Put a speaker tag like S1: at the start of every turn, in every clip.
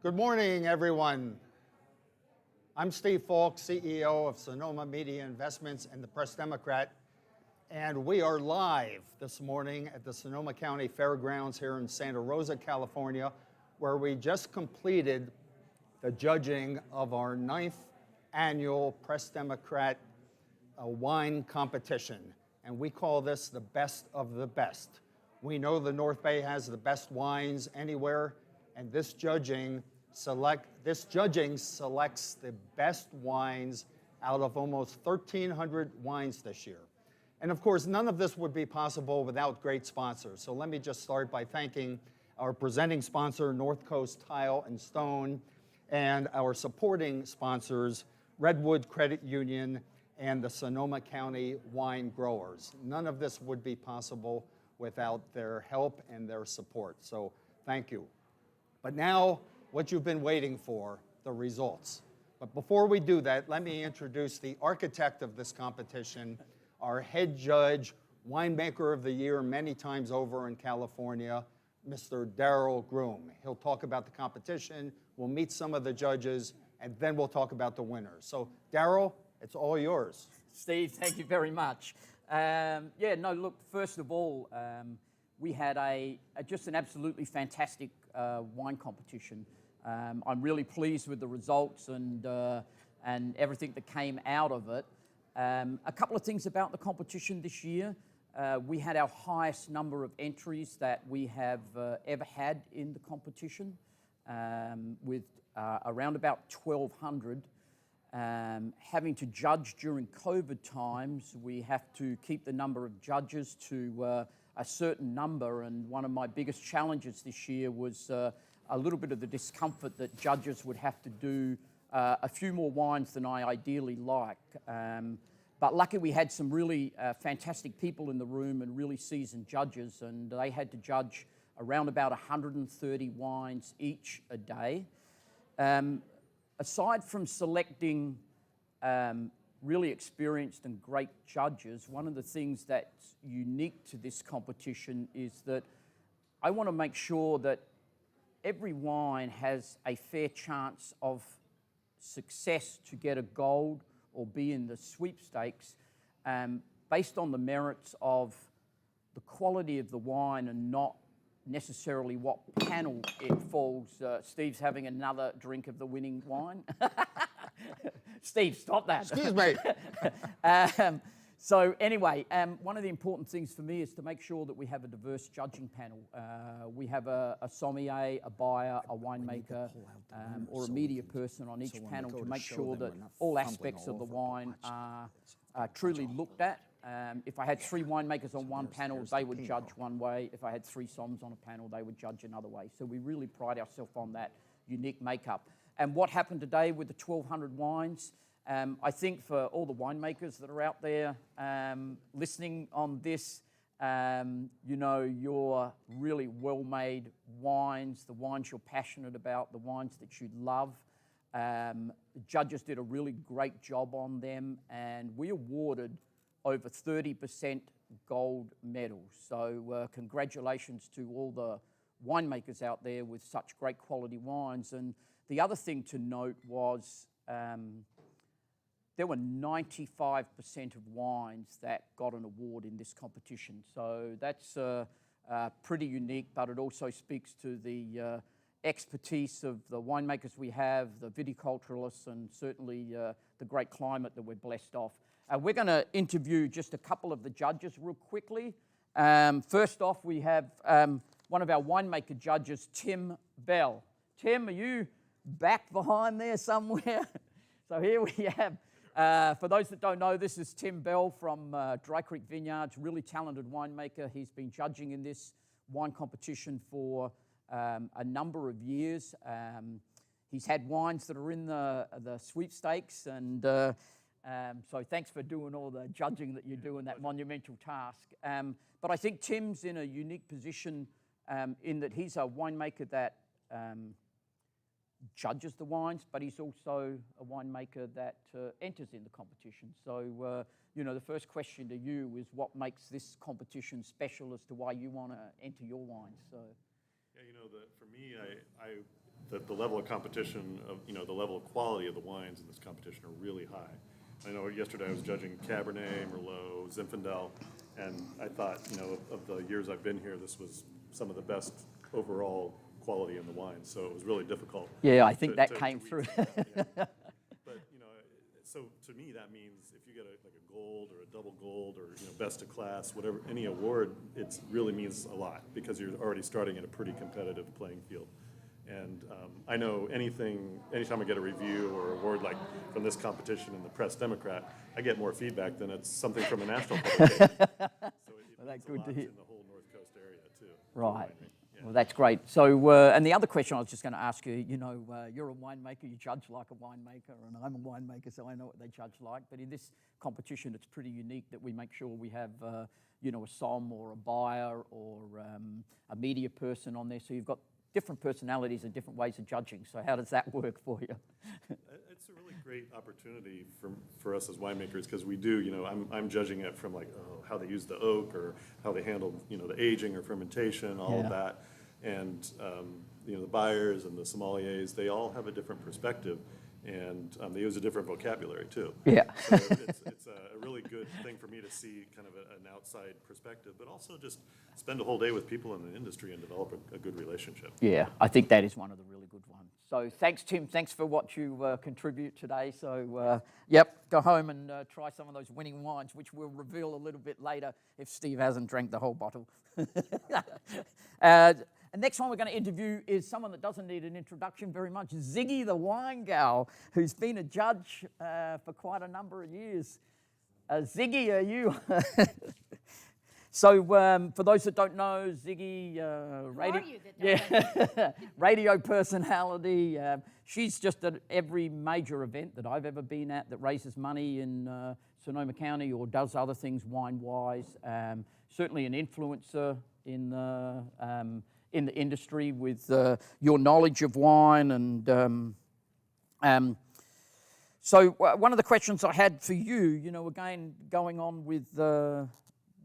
S1: Good morning, everyone. I'm Steve Falk, CEO of Sonoma Media Investments and the Press Democrat, and we are live this morning at the Sonoma County Fairgrounds here in Santa Rosa, California, where we just completed the judging of our 9th annual Press Democrat wine competition, and we call this the best of the best. We know the North Bay has the best wines anywhere, and this judging selects the best wines out of almost 1,300 wines this year. And of course, none of this would be possible without great sponsors. So let me just start by thanking our presenting sponsor, North Coast Tile and Stone, and our supporting sponsors, Redwood Credit Union and the Sonoma County Wine Growers. None of this would be possible without their help and their support. So thank you. But now, what you've been waiting for, the results. But before we do that, let me introduce the architect of this competition, our head judge, winemaker of the year many times over in California, Mr. Darrell Groom. He'll talk about the competition, we'll meet some of the judges, and then we'll talk about the winners. So Darrell, it's all yours.
S2: Steve, thank you very much. Look, first of all, we had just an absolutely fantastic wine competition. I'm really pleased with the results and everything that came out of it. A couple of things about the competition this year. We had our highest number of entries that we have ever had in the competition, with around about 1,200. Having to judge during COVID times, we have to keep the number of judges to a certain number, and one of my biggest challenges this year was a little bit of the discomfort that judges would have to do a few more wines than I ideally like. But luckily we had some really fantastic people in the room and really seasoned judges, and they had to judge around about 130 wines each a day. Aside from selecting really experienced and great judges, one of the things that's unique to this competition is that I want to make sure that every wine has a fair chance of success to get a gold or be in the sweepstakes, based on the merits of the quality of the wine and not necessarily what panel it falls. Steve's having another drink of the winning wine. Steve, stop that.
S1: Excuse me.
S2: So anyway, one of the important things for me is to make sure that we have a diverse judging panel. We have a sommelier, a buyer, a winemaker, or a media person on each panel to make sure that all aspects of the wine are truly looked at. If I had 3 winemakers on one panel, they would judge one way. If I had 3 somms on a panel, they would judge another way. So we really pride ourselves on that unique makeup. And what happened today with the 1,200 wines, I think for all the winemakers that are out there listening on this, your really well-made wines, the wines you're passionate about, the wines that you love. The judges did a really great job on them, and we awarded over 30% gold medals. So congratulations to all the winemakers out there with such great quality wines. And the other thing to note was there were 95% of wines that got an award in this competition. So that's pretty unique, but it also speaks to the expertise of the winemakers we have, the viticulturalists, and certainly the great climate that we're blessed off. We're going to interview just a couple of the judges real quickly. First off, we have one of our winemaker judges, Tim Bell. Tim, are you back behind there somewhere? So here we have, for those that don't know, this is Tim Bell from Dry Creek Vineyards, really talented winemaker. He's been judging in this wine competition for a number of years. He's had wines that are in the sweepstakes, and so thanks for doing all the judging that you do in that monumental task. But I think Tim's in a unique position in that he's a winemaker that judges the wines, but he's also a winemaker that enters in the competition. So, the first question to you is what makes this competition special as to why you want to enter your wines? So.
S3: Yeah, for me, I the level of competition of, the level of quality of the wines in this competition are really high. I know yesterday I was judging Cabernet, Merlot, Zinfandel, and I thought, of the years I've been here, this was some of the best overall quality in the wine. So it was really difficult.
S2: Yeah, I think that came through.
S3: Yeah. But, so to me, that means if you get a gold or a double gold or, best of class, whatever, any award, it really means a lot because you're already starting at a pretty competitive playing field. And I know anytime I get a review or award like from this competition in the Press Democrat, I get more feedback than it's something from a national publication. So it means a lot in the whole North Coast area too.
S2: Right.
S3: Yeah.
S2: Well, that's great. So, and the other question I was just going to ask you, you're a winemaker, you judge like a winemaker, and I'm a winemaker, so I know what they judge like. But in this competition, it's pretty unique that we make sure we have, a som or a buyer or a media person on there. So you've got different personalities and different ways of judging. So how does that work for you?
S3: It's a really great opportunity for us as winemakers because we do, I'm judging it from how they use the oak or how they handle, the aging or fermentation, all of that. And, the buyers and the sommeliers, they all have a different perspective and they use a different vocabulary too.
S2: Yeah.
S3: So it's a really good thing for me to see kind of an outside perspective, but also just spend a whole day with people in the industry and develop a good relationship.
S2: Yeah, I think that is one of the really good ones. So thanks, Tim. Thanks for what you contribute today. So, go home and try some of those winning wines, which we'll reveal a little bit later if Steve hasn't drank the whole bottle. And next one we're going to interview is someone that doesn't need an introduction very much, Ziggy the Wine Gal, who's been a judge for quite a number of years. Ziggy, are you? So for those that don't know, Ziggy, radio personality. She's just at every major event that I've ever been at that raises money in Sonoma County or does other things wine-wise. Certainly an influencer in the industry with your knowledge of wine. And so one of the questions I had for you, again, going on with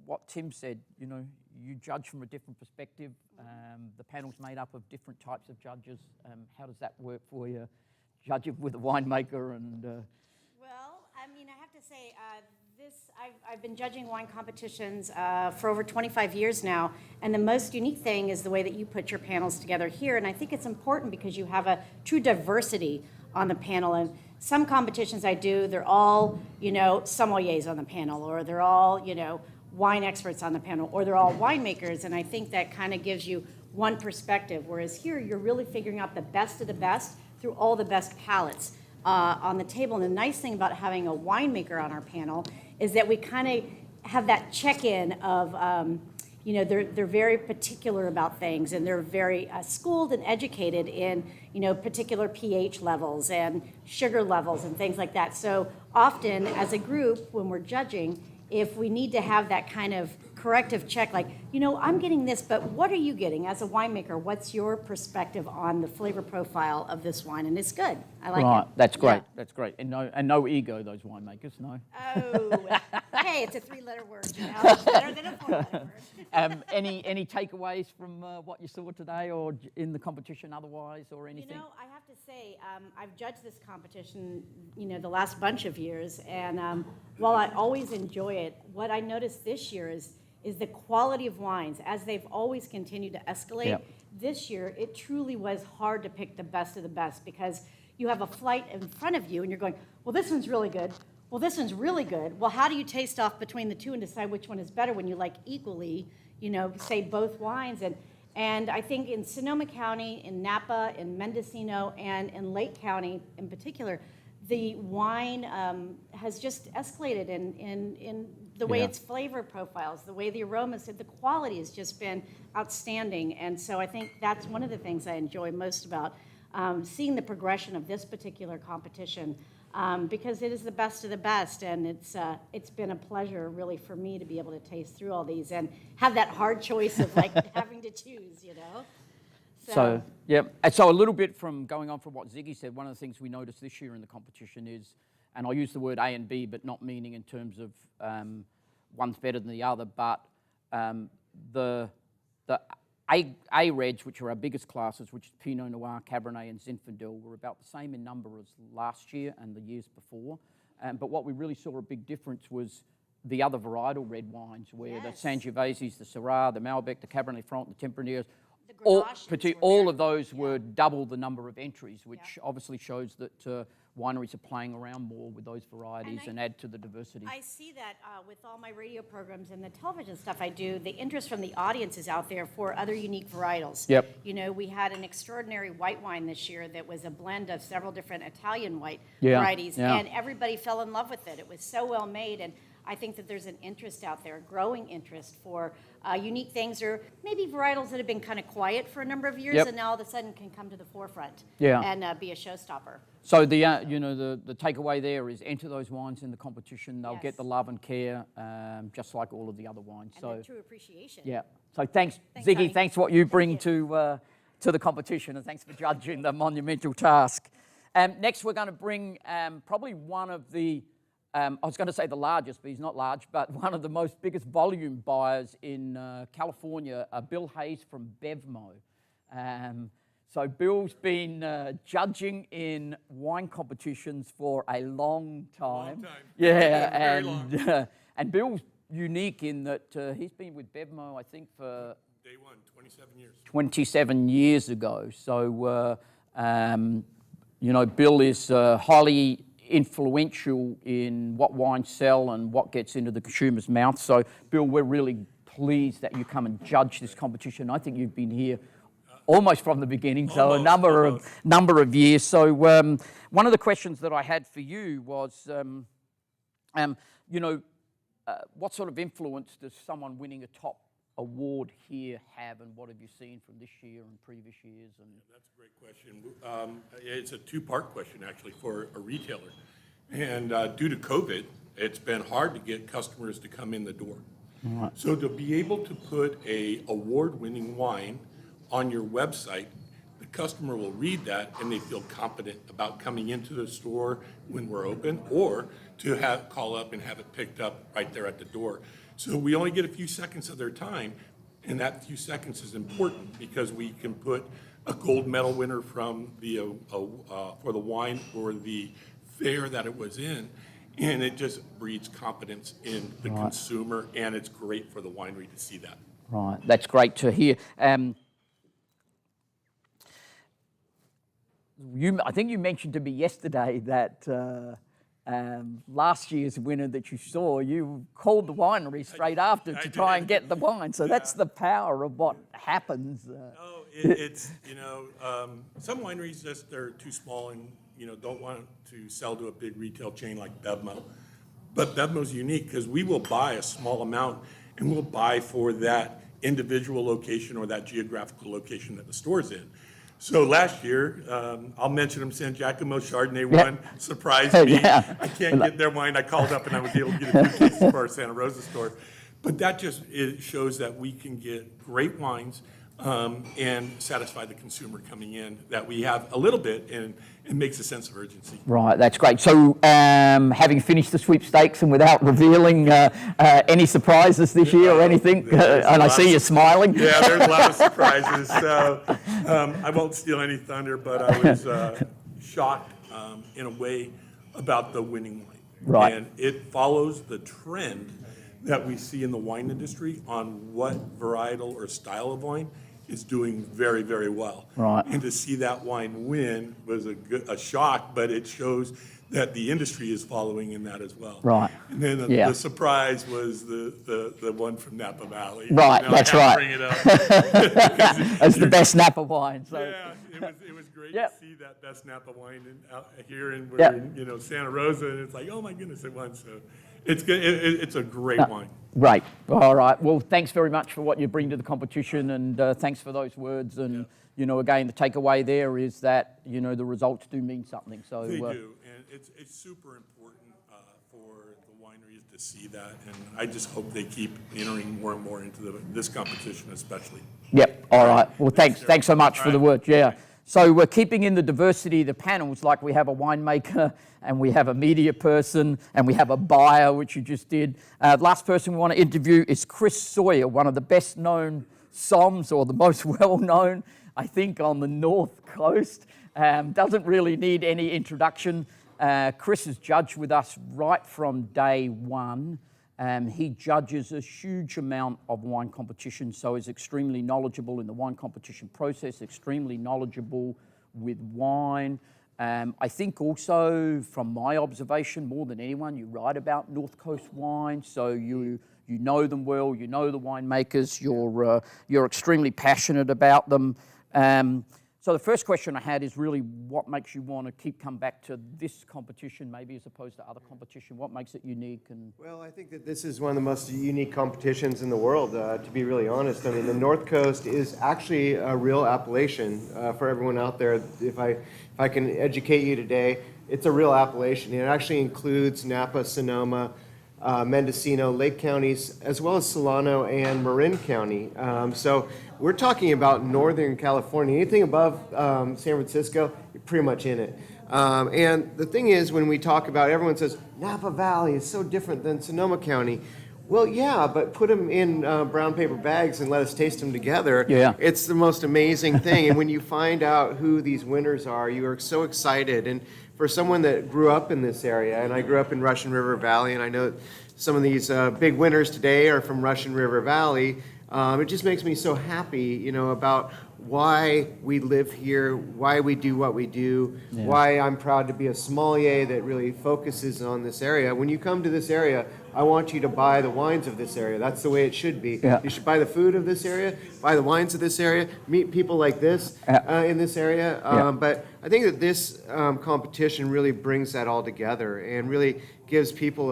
S2: what Tim said, you judge from a different perspective. The panel's made up of different types of judges. How does that work for you, judging with a winemaker? And
S4: Well, I have to say, I've been judging wine competitions for over 25 years now, and the most unique thing is the way that you put your panels together here, and I think it's important because you have a true diversity on the panel. And some competitions I do, they're all, sommeliers on the panel, or they're all, wine experts on the panel, or they're all winemakers, and I think that kind of gives you one perspective, whereas here you're really figuring out the best of the best through all the best palates on the table. And the nice thing about having a winemaker on our panel is that we kind of have that check-in of, they're very particular about things, and they're very schooled and educated in, particular pH levels and sugar levels and things like that. So often as a group, when we're judging, if we need to have that kind of corrective check, like, I'm getting this, but what are you getting as a winemaker? What's your perspective on the flavor profile of this wine? And it's good. I like it.
S2: Right, that's great.
S4: Yeah.
S2: That's great. And no ego, those winemakers, no.
S4: Oh, hey, it's a three-letter word. It's better than a four-letter word.
S2: Any takeaways from what you saw today, or in the competition otherwise, or anything?
S4: I have to say, I've judged this competition, the last bunch of years, and while I always enjoy it, what I noticed this year is the quality of wines, as they've always continued to escalate.
S2: Yep.
S4: This year, it truly was hard to pick the best of the best because you have a flight in front of you, and you're going, well, this one's really good. Well, this one's really good. Well, how do you taste off between the two and decide which one is better when you like equally, say both wines? And I think in Sonoma County, in Napa, in Mendocino, and in Lake County in particular, the wine has just escalated in the way its flavor profiles, the way the aromas, the quality has just been outstanding. And so I think that's one of the things I enjoy most about seeing the progression of this particular competition, because it is the best of the best, and it's been a pleasure really for me to be able to taste through all these and have that hard choice of like having to choose,
S2: So, yeah. And so a little bit from going on from what Ziggy said, one of the things we noticed this year in the competition is, and I'll use the word A and B, but not meaning in terms of one's better than the other, but the A-Reds, which are our biggest classes, which is Pinot Noir, Cabernet, and Zinfandel, were about the same in number as last year and the years before. But what we really saw a big difference was the other varietal red wines, where the Sangioveses, the Syrah, the Malbec, the Cabernet Franc, the Tempranieres, all of those were double the number of entries, which obviously shows that wineries are playing around more with those varieties and add to the diversity.
S4: I see that with all my radio programs and the television stuff I do, the interest from the audience is out there for other unique varietals.
S2: Yep.
S4: You know, we had an extraordinary white wine this year that was a blend of several different Italian white
S2: Yeah,
S4: varieties,
S2: yeah.
S4: and everybody fell in love with it. It was so well made, and I think that there's an interest out there, a growing interest for unique things, or maybe varietals that have been kind of quiet for a number of years,
S2: Yep.
S4: and now all of a sudden can come to the forefront
S2: Yeah.
S4: and be a showstopper.
S2: So the the takeaway there is enter those wines in the competition. They'll
S4: Yes.
S2: get the love and care, just like all of the other wines.
S4: And
S2: So
S4: the true appreciation.
S2: yeah. So thanks,
S4: Thanks,
S2: Ziggy.
S4: Tony.
S2: Thanks for what you bring to the competition, and thanks for judging the monumental task. Next, we're going to bring probably one of the I was going to say the largest, but he's not large, but one of the most biggest volume buyers in California, Bill Hayes from Bevmo. So Bill's been judging in wine competitions for a long time. Yeah, and Bill's unique in that he's been with Bevmo, I think, for
S5: Day one, 27 years.
S2: 27 years ago. So, Bill is highly influential in what wines sell and what gets into the consumer's mouth. So, Bill, we're really pleased that you come and judge this competition. I think you've been here almost from the beginning, so a number of years. So, one of the questions that I had for you was, what sort of influence does someone winning a top award here have, and what have you seen from this year and previous years? And
S5: That's a great question. It's a two-part question, actually, for a retailer. And due to COVID, it's been hard to get customers to come in the door.
S2: Right.
S5: So to be able to put a award-winning wine on your website, the customer will read that and they feel confident about coming into the store when we're open, or to call up and have it picked up right there at the door. So we only get a few seconds of their time, and that few seconds is important because we can put a gold medal winner from for the wine or the fair that it was in, and it just breeds confidence in the consumer, and it's great for the winery to see that.
S2: Right, that's great to hear. I think you mentioned to me yesterday that last year's winner that you saw, you called the winery straight after to try and get the wine. So that's the power of what happens.
S5: It's some wineries just they're too small and don't want to sell to a big retail chain like Bevmo. But Bevmo's unique because we will buy a small amount and we'll buy for that individual location or that geographical location that the store's in. So last year, I'll mention them, San Giacomo Chardonnay one surprised me.
S2: Yeah.
S5: I can't get their wine. I called up and I was able to get a few cases for our Santa Rosa store. But that just shows that we can get great wines and satisfy the consumer coming in, that we have a little bit, and it makes a sense of urgency.
S2: Right, that's great. So having finished the sweepstakes and without revealing any surprises this year or anything, and I see you smiling.
S5: Yeah, there's a lot of surprises. So I won't steal any thunder, but I was shocked in a way about the winning wine.
S2: Right.
S5: And it follows the trend that we see in the wine industry on what varietal or style of wine is doing very, very well.
S2: Right.
S5: And to see that wine win was a shock, but it shows that the industry is following in that as well.
S2: Right.
S5: And then the surprise was the one from Napa Valley.
S2: Right, that's right.
S5: Bring it up.
S2: It's the best Napa wine. So.
S5: Yeah, it was great
S2: Yep.
S5: to see that best Napa wine out here, and we're
S2: Yep.
S5: in Santa Rosa, and it's like, oh my goodness, it won. So it's good. It's a great wine.
S2: Great. All right. Well, thanks very much for what you bring to the competition, and thanks for those words. And again, the takeaway there is that the results do mean something. So
S5: They do, and it's super important for the wineries to see that, and I just hope they keep entering more and more into this competition, especially.
S2: Yep. All right. Well, thanks so much for the words. Yeah.
S5: Okay.
S2: So we're keeping in the diversity of the panels, like we have a winemaker and we have a media person and we have a buyer, which you just did. The last person we want to interview is Chris Sawyer, one of the best known Soms, or the most well-known, I think, on the North Coast. Doesn't really need any introduction. Chris has judged with us right from day one. He judges a huge amount of wine competitions, so is extremely knowledgeable in the wine competition process, extremely knowledgeable with wine. I think also, from my observation, more than anyone, you write about North Coast wine, so you know them well, you know the winemakers, you're extremely passionate about them. So the first question I had is really what makes you want to come back to this competition maybe as opposed to other competition? What makes it unique?
S6: Well, I think that this is one of the most unique competitions in the world, to be really honest. I mean, the North Coast is actually a real appellation for everyone out there. If I can educate you today, it's a real appellation. It actually includes Napa, Sonoma, Mendocino, Lake counties, as well as Solano and Marin County. So we're talking about Northern California. Anything above San Francisco, you're pretty much in it. And the thing is, when we talk about, everyone says, Napa Valley is so different than Sonoma County. Well, yeah, but put them in brown paper bags and let us taste them together.
S2: Yeah.
S6: It's the most amazing thing. And when you find out who these winners are, you are so excited. And for someone that grew up in this area, and I grew up in Russian River Valley, and I know some of these big winners today are from Russian River Valley, it just makes me so happy, about why we live here, why we do what we do, why I'm proud to be a sommelier that really focuses on this area. When you come to this area, I want you to buy the wines of this area. That's the way it should be.
S2: Yeah.
S6: You should buy the food of this area, buy the wines of this area, meet people like this in this area. But I think that this competition really brings that all together and really gives people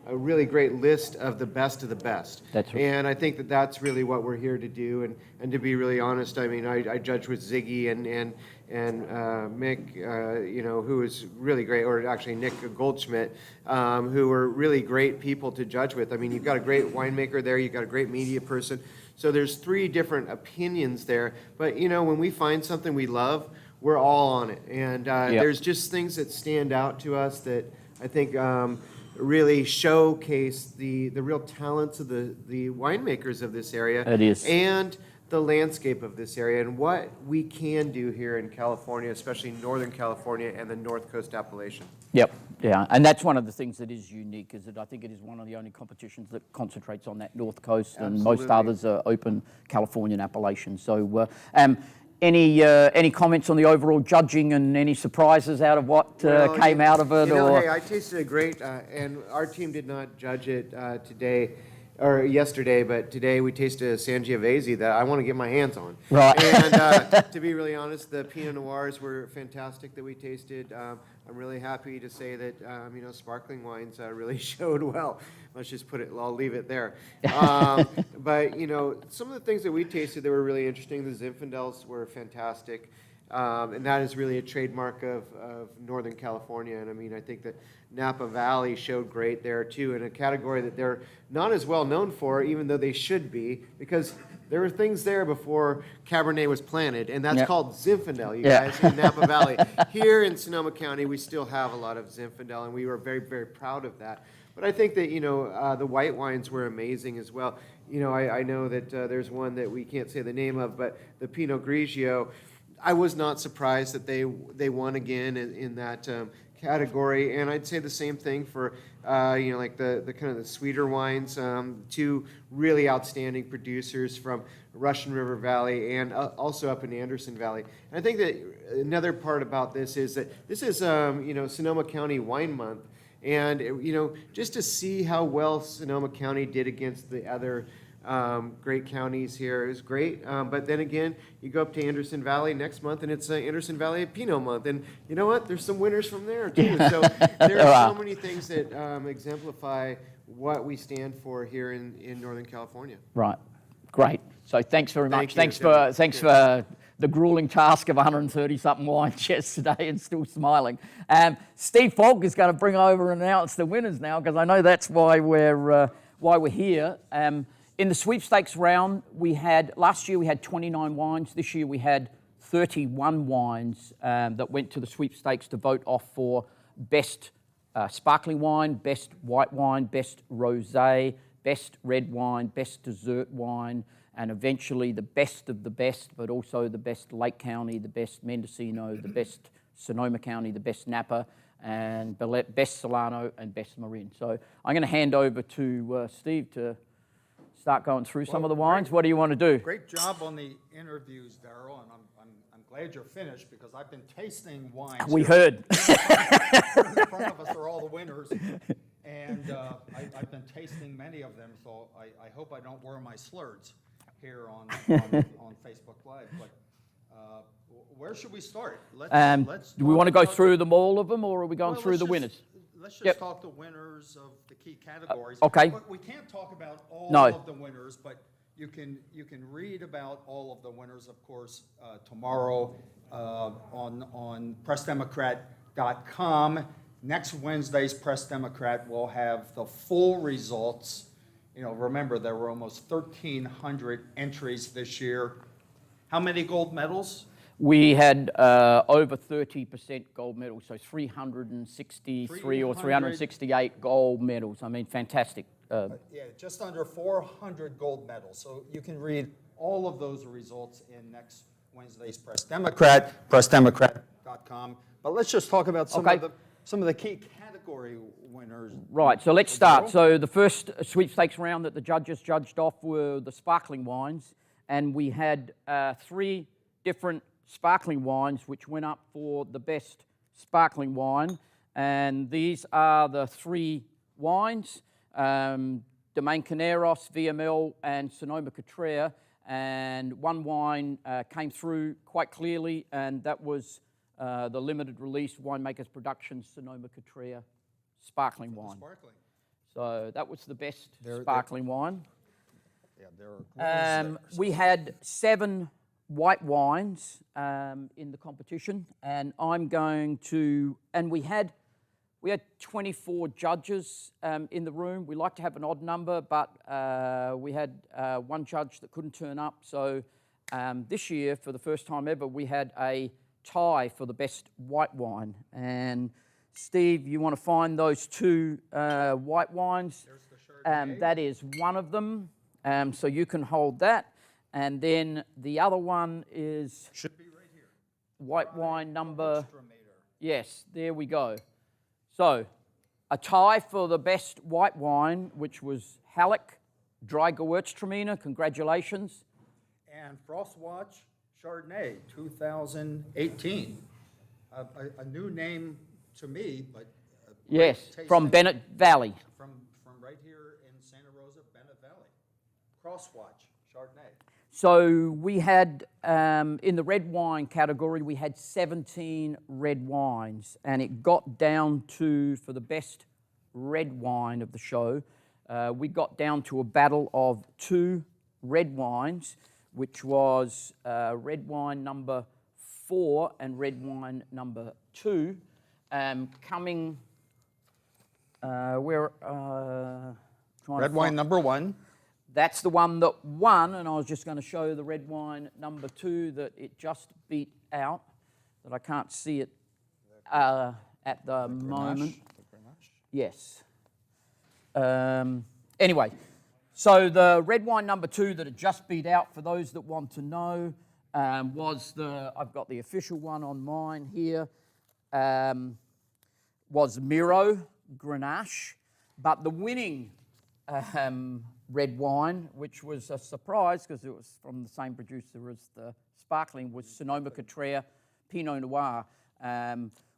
S6: a really great list of the best of the best.
S2: That's right.
S6: And I think that that's really what we're here to do. And to be really honest, I mean, I judge with Ziggy and Mick, who is really great, or actually Nick Goldschmidt, who are really great people to judge with. I mean, you've got a great winemaker there, you've got a great media person. So there's 3 different opinions there. But, when we find something we love, we're all on it. And there's just things that stand out to us that I think really showcase the real talents of the winemakers of this area.
S2: It is.
S6: And the landscape of this area and what we can do here in California, especially Northern California and the North Coast appellation.
S2: Yep, yeah, and that's one of the things that is unique, is that I think it is one of the only competitions that concentrates on that North Coast, and most others are open Californian appellations. So, any comments on the overall judging and any surprises out of what came out of it?
S6: Hey, I tasted it great, and our team did not judge it today. Or yesterday, but today we tasted a Sangiovese that I want to get my hands on.
S2: Right.
S6: And to be really honest, the Pinot Noirs were fantastic that we tasted. I'm really happy to say that, sparkling wines really showed well. Let's just I'll leave it there. But, some of the things that we tasted that were really interesting, the Zinfandels were fantastic. And that is really a trademark of Northern California. And I mean, I think that Napa Valley showed great there too, in a category that they're not as well known for, even though they should be, because there were things there before Cabernet was planted, and that's called Zinfandel, you guys, in Napa Valley. Here in Sonoma County, we still have a lot of Zinfandel, and we were very, very proud of that. But I think that, the white wines were amazing as well. I know that there's one that we can't say the name of, but the Pinot Grigio, I was not surprised that they won again in that category, and I'd say the same thing for like the kind of the sweeter wines. 2 really outstanding producers from Russian River Valley and also up in Anderson Valley. And I think that another part about this is that this is Sonoma County Wine Month, and just to see how well Sonoma County did against the other great counties here is great. But then again, you go up to Anderson Valley next month, and it's Anderson Valley Pinot Month. And you know what? There's some winners from there, too. So there are so many things that exemplify what we stand for here in Northern California.
S2: Right. Great. So thanks very much.
S6: Thank you.
S2: Thanks for the grueling task of 130-something wines yesterday and still smiling. Steve Falk is going to bring over and announce the winners now, because I know that's why we're here. In the sweepstakes round, last year we had 29 wines. This year we had 31 wines that went to the sweepstakes to vote off for best sparkling wine, best white wine, best rosé, best red wine, best dessert wine, and eventually the best of the best, but also the best Lake County, the best Mendocino, the best Sonoma County, the best Napa, and best Solano, and best Marin. So I'm going to hand over to Steve to start going through some of the wines. What do you want to do?
S1: Great job on the interviews, Darrell, and I'm glad you're finished because I've been tasting wines.
S2: We
S1: here.
S2: heard.
S1: In front of us are all the winners, and I've been tasting many of them, so I hope I don't wear my slurs here on Facebook Live. But where should we start?
S2: Do we want to go through them, all of them, or are we going
S1: Well,
S2: through
S1: let's
S2: the
S1: just-
S2: winners?
S1: Let's just
S2: Yep.
S1: talk the winners of the key categories.
S2: okay.
S1: But we can't talk about all
S2: No.
S1: of the winners, but you can read about all of the winners, of course, tomorrow on PressDemocrat.com. Next Wednesday's Press Democrat will have the full results. You know, remember, there were almost 1,300 entries this year. How many gold medals?
S2: We had over 30% gold medals, so 363 or 368 gold medals. I mean, fantastic.
S1: Yeah, just under 400 gold medals. So you can read all of those results in next Wednesday's Press Democrat, PressDemocrat.com. But let's just talk about some of the key category winners.
S2: Right, so let's start. So the first sweepstakes round that the judges judged off were the sparkling wines, and we had 3 different sparkling wines which went up for the best sparkling wine, and these are the 3 wines, Domaine Caneros, VML, and Sonoma County, and one wine came through quite clearly, and that was the limited release Winemakers Productions Sonoma County sparkling wine.
S1: Sparkling.
S2: So that was the best sparkling wine.
S1: Yeah, there are winners there.
S2: We had 7 white wines in the competition, and I'm going to, and we had 24 judges in the room. We like to have an odd number, but we had one judge that couldn't turn up. So this year, for the first time ever, we had a tie for the best white wine. And Steve, you want to find those 2 white wines?
S1: There's the Chardonnay.
S2: That is one of them, so you can hold that. And then the other one is
S1: Should be right here.
S2: white wine number,
S1: Extremator.
S2: yes, there we go. So a tie for the best white wine, which was Halleck Dry Gewürztraminer, congratulations.
S1: And Frostwatch Chardonnay, 2018. A new name to me, but
S2: Yes,
S1: tasting.
S2: from Bennett Valley.
S1: From right here in Santa Rosa, Bennett Valley. Crosswatch Chardonnay.
S2: So we had, in the red wine category, we had 17 red wines, and it got down to, for the best red wine of the show, we got down to a battle of 2 red wines, which was red wine number 4 and red wine number 2, coming,
S1: Red wine number 1.
S2: That's the one that won, and I was just going to show the red wine number 2 that it just beat out, that I can't see it at the moment. Yes. Anyway, so the red wine number 2 that it just beat out, for those that want to know, was I've got the official one on mine here, was Miro Grenache, but the winning red wine, which was a surprise because it was from the same producer as the sparkling, was Sonoma County Pinot Noir.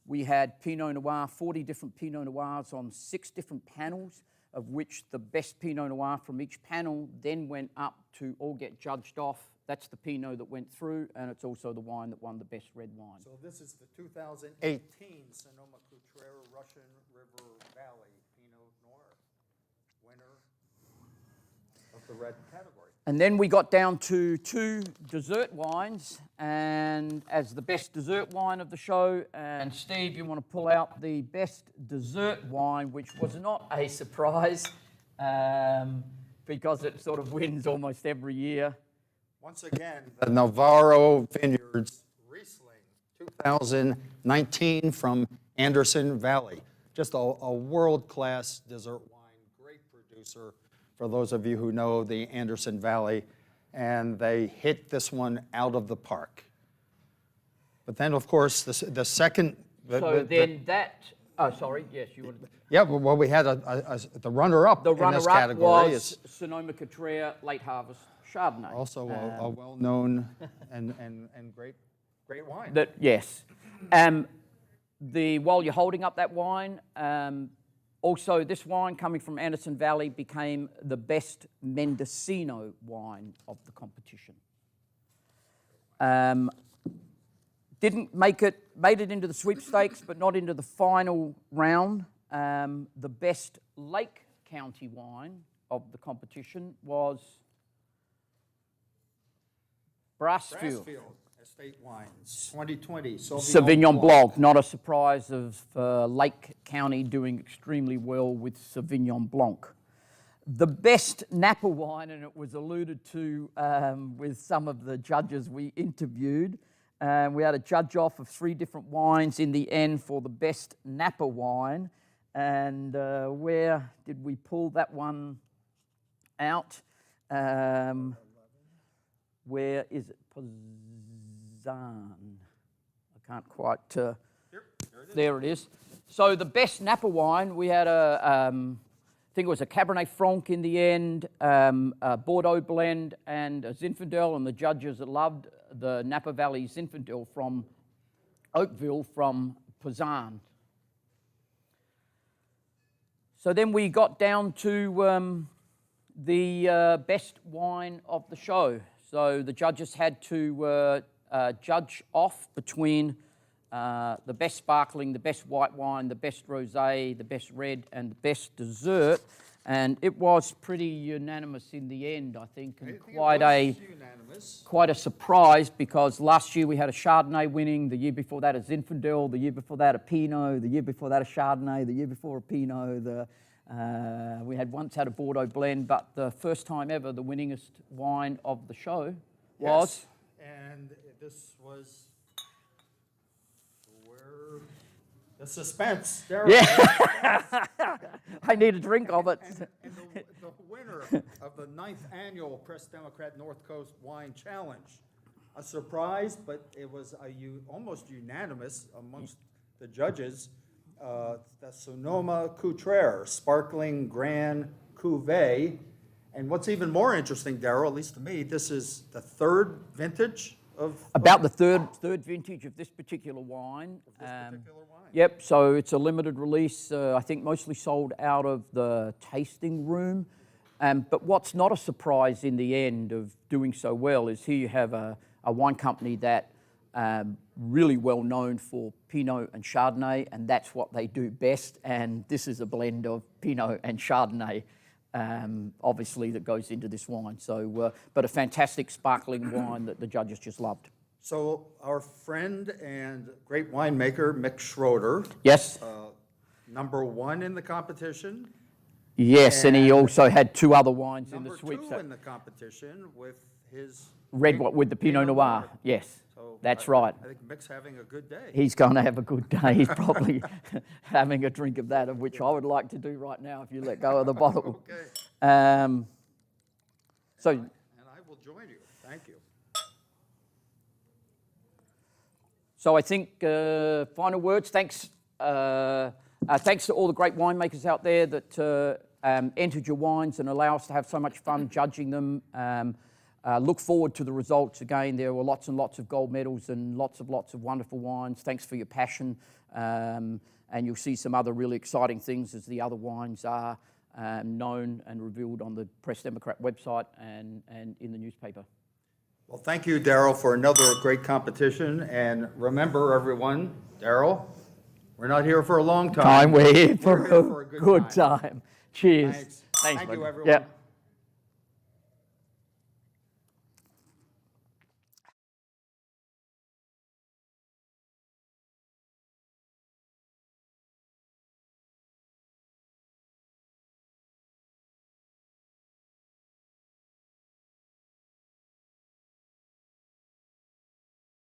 S2: We had Pinot Noir, 40 different Pinot Noirs on 6 different panels, of which the best Pinot Noir from each panel then went up to all get judged off. That's the Pinot that went through, and it's also the wine that won the best red wine.
S1: So this is the 2018 Sonoma County Russian River Valley Pinot Noir winner of the red category.
S2: And then we got down to 2 dessert wines, and as the best dessert wine of the show, and Steve, you want to pull out the best dessert wine, which was not a surprise, because it sort of wins almost every year.
S1: Once again, the Navarro Vineyards Riesling 2019 from Anderson Valley. Just a world-class dessert wine, great producer, for those of you who know the Anderson Valley, and they hit this one out of the park. But then, of course, the second...
S2: sorry, yes, you wanted...
S1: Yeah, well, we had the runner-up
S2: The
S1: in this
S2: runner-up
S1: category.
S2: was Sonoma County Late Harvest Chardonnay.
S1: Also a well-known and great wine.
S2: Yes. While you're holding up that wine, also this wine coming from Anderson Valley became the best Mendocino wine of the competition. Made it into the sweepstakes, but not into the final round. The best Lake County wine of the competition was Brassfield.
S1: Estate Wines, 2020,
S2: Sauvignon Blanc, not a surprise of Lake County doing extremely well with Sauvignon Blanc. The best Napa wine, and it was alluded to with some of the judges we interviewed, we had a judge off of 3 different wines in the end for the best Napa wine. And where did we pull that one out? Where is it? I can't quite... there it is. So the best Napa wine, we had I think it was a Cabernet Franc in the end, a Bordeaux blend, and a Zinfandel, and the judges loved the Napa Valley Zinfandel from Oakville from Pazan. So then we got down to the best wine of the show. So the judges had to judge off between the best sparkling, the best white wine, the best rosé, the best red, and the best dessert. And it was pretty unanimous in the end, I think, and quite a surprise, because last year we had a Chardonnay winning, the year before that a Zinfandel, the year before that a Pinot, the year before that a Chardonnay, the year before a Pinot. We had once had a Bordeaux blend, but the first time ever the winningest wine of the show was...
S1: Yes. And this was where the suspense.
S2: Yeah, I need a drink of it.
S1: And the winner of the 9th annual Press Democrat North Coast Wine Challenge. A surprise, but it was almost unanimous amongst the judges. The Sonoma County Sparkling Grand Cuvée. And what's even more interesting, Darryl, at least to me, this is the 3rd vintage of...
S2: About the third vintage of this particular wine. Yep, so it's a limited release, I think mostly sold out of the tasting room. But what's not a surprise in the end of doing so well is here you have a wine company that really well known for Pinot and Chardonnay, and that's what they do best. And this is a blend of Pinot and Chardonnay, obviously, that goes into this wine. So, but a fantastic sparkling wine that the judges just loved.
S1: So our friend and great winemaker, Mick Schroeder.
S2: Yes.
S1: #1 in the competition.
S2: Yes, and he also had 2 other wines in the
S1: #2
S2: sweepstakes.
S1: in the competition with his...
S2: Red with the Pinot Noir, yes.
S1: So
S2: That's right.
S1: I think Mick's having a good day.
S2: He's going to have a good day. He's probably having a drink of that, of which I would like to do right now if you let go of the bottle.
S1: Okay.
S2: And
S1: I will join you. Thank you.
S2: So I think final words. Thanks to all the great winemakers out there that entered your wines and allow us to have so much fun judging them. Look forward to the results. Again, there were lots and lots of gold medals and lots of wonderful wines. Thanks for your passion. And you'll see some other really exciting things as the other wines are known and revealed on the Press Democrat website and in the newspaper.
S1: Well, thank you, Darryl, for another great competition. And remember, everyone, Darryl, we're not here for a long time.
S2: We're here for
S1: We're here for
S2: a good time. Cheers.
S1: Thanks.
S2: Thanks,
S1: Thank you,
S2: buddy.
S1: everyone.
S2: Yep.